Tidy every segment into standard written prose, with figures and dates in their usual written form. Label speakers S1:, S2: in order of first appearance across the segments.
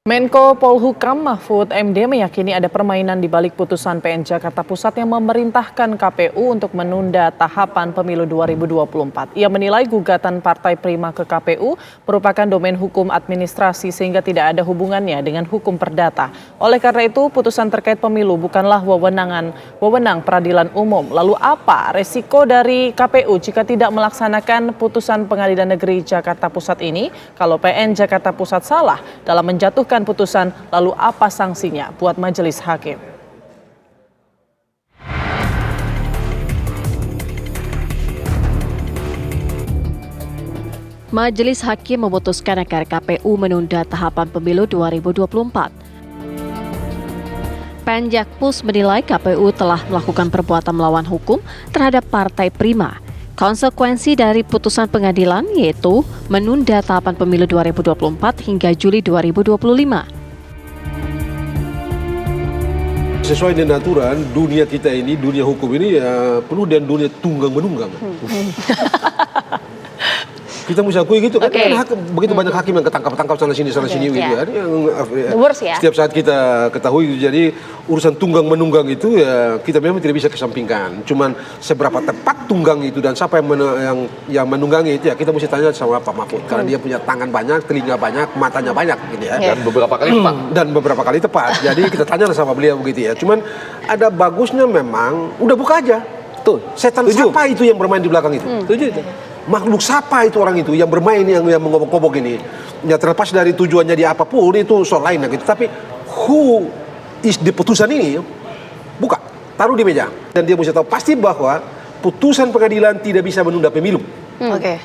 S1: Menko Polhukam Mahfud MD meyakini ada permainan di balik putusan PN Jakarta Pusat yang memerintahkan KPU untuk menunda tahapan pemilu 2024. Ia menilai gugatan Partai Prima ke KPU merupakan domain hukum administrasi sehingga tidak ada hubungannya dengan hukum perdata. Oleh karena itu, putusan terkait pemilu bukanlah wewenang peradilan umum. Lalu apa resiko dari KPU jika tidak melaksanakan putusan Pengadilan Negeri Jakarta Pusat ini? Kalau PN Jakarta Pusat salah dalam menjatuhkan putusan, lalu apa sanksinya buat majelis hakim?
S2: Majelis Hakim memutuskan agar KPU menunda tahapan pemilu 2024. PN Jakpus menilai KPU telah melakukan perbuatan melawan hukum terhadap Partai Prima. Konsekuensi dari putusan pengadilan yaitu menunda tahapan pemilu 2024 hingga Juli 2025.
S3: Sesuai dengan aturan, dunia kita ini, dunia hukum ini penuh dengan dunia tunggang-menunggang. Kita mesti akui gitu kan, begitu banyak hakim yang ketangkap-tangkap sana-sini gitu kan. Setiap saat kita ketahui, jadi urusan tunggang-menunggang itu ya kita memang tidak bisa kesampingkan. Cuman seberapa tepat tunggang itu dan siapa yang menunggangi itu ya kita mesti tanya sama Pak Mahfud. Karena dia punya tangan banyak, telinga banyak, matanya banyak gitu ya.
S4: Dan beberapa kali tepat.
S3: Dan beberapa kali tepat. Jadi kita tanya sama beliau begitu ya. Cuman ada bagusnya memang udah buka aja. Tuh, setan siapa itu yang bermain di belakang itu? Setuju itu. Makhluk siapa itu orang itu yang bermain yang mengobok-obok ini? Ya terlepas dari tujuannya dia apapun itu soal lain gitu. Tapi who is the putusan ini? Buka, taruh di meja. Dan dia mesti tahu pasti bahwa putusan pengadilan tidak bisa menunda pemilu.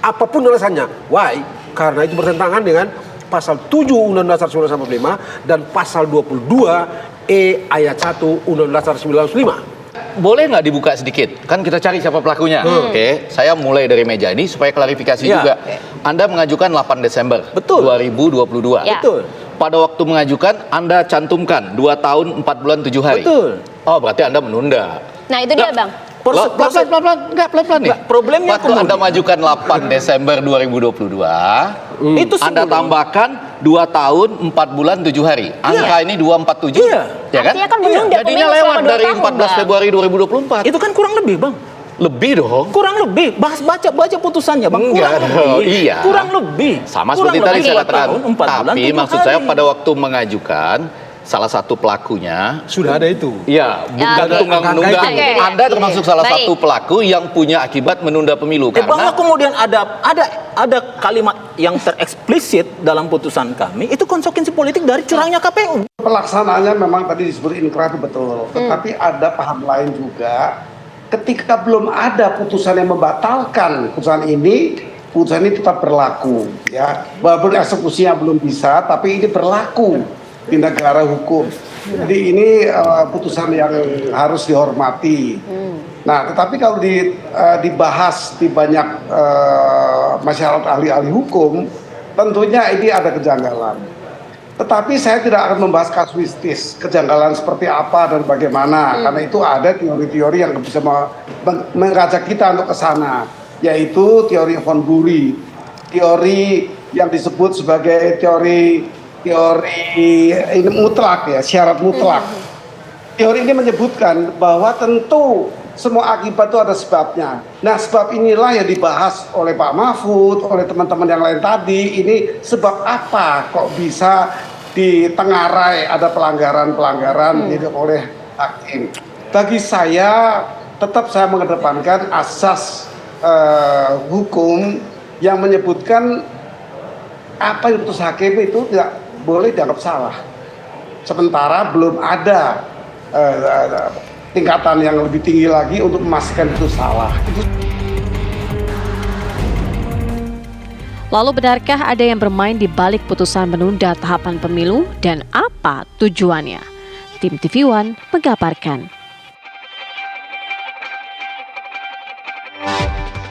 S3: Apapun alasannya. Why? Karena itu bertentangan dengan pasal 7 Undang-Undang Dasar 1945 dan pasal 22E ayat 1 Undang-Undang Dasar 1945.
S4: Boleh nggak dibuka sedikit? Kan kita cari siapa pelakunya. Oke, saya mulai dari meja ini supaya klarifikasi juga. Anda mengajukan 8 Desember 2022.
S5: Betul.
S4: Pada waktu mengajukan Anda cantumkan 2 tahun 4 bulan 7 hari.
S5: Betul.
S4: Oh, berarti Anda menunda.
S6: Nah, itu dia, Bang.
S4: Pelan-pelan nih.
S5: Problemnya
S4: waktu Anda mengajukan 8 Desember 2022,
S5: itu
S4: Anda tambahkan 2 tahun 4 bulan 7 hari. Angka ini 247. Ya kan?
S6: Artinya kan menunda
S4: Jadinya
S6: pemilu
S4: lewat
S6: selama 2
S4: dari
S6: tahun,
S4: 14
S6: Bang.
S4: Februari 2024.
S5: itu kan kurang lebih, Bang.
S4: Lebih dong.
S5: Kurang lebih. Baca putusannya, Bang.
S4: Enggak
S5: Kurang
S4: dong,
S5: lebih.
S4: iya.
S5: Kurang lebih.
S4: Sama
S5: Kurang
S4: seperti tadi
S5: lebih
S4: saya
S5: 2
S4: katakan.
S5: tahun, 4 bulan,
S4: Tapi
S5: 7
S4: maksud
S5: hari.
S4: saya pada waktu mengajukan salah satu pelakunya
S3: Sudah ada itu.
S4: ya, bukan
S6: oke.
S4: tunggang-menunggang.
S6: Oke.
S4: Anda termasuk salah
S6: Baik.
S4: satu pelaku yang punya akibat menunda pemilu
S5: Bahwa
S4: karena
S5: kemudian ada kalimat yang tereksplisit dalam putusan kami, itu konsekuensi politik dari curangnya KPU.
S7: Pelaksanaannya memang tadi disebut inkrah itu betul, tetapi ada paham lain juga. Ketika belum ada putusan yang membatalkan putusan ini tetap berlaku, ya. Walaupun eksekusinya belum bisa, tapi ini berlaku di negara hukum. Jadi ini putusan yang harus dihormati. Nah, tetapi kalau dibahas di banyak masyarakat ahli-ahli hukum, tentunya ini ada kejanggalan. Tetapi saya tidak akan membahas kasuistis, kejanggalan seperti apa dan bagaimana, karena itu ada teori-teori yang bisa mengajak kita untuk ke sana, yaitu teori von Bury, teori yang disebut sebagai teori ini mutlak ya, syarat mutlak. Teori ini menyebutkan bahwa tentu semua akibat itu ada sebabnya. Nah, sebab inilah yang dibahas oleh Pak Mahfud, oleh teman-teman yang lain tadi. Ini sebab apa kok bisa ditengarai ada pelanggaran oleh hakim. Bagi saya, tetap saya mengedepankan asas hukum yang menyebutkan apa yang putus hakim itu tidak boleh dianggap salah. Sementara belum ada tingkatan yang lebih tinggi lagi untuk memastikan itu salah.
S2: Lalu benarkah ada yang bermain di balik putusan menunda tahapan pemilu dan apa tujuannya? Tim TV One mengabarkan.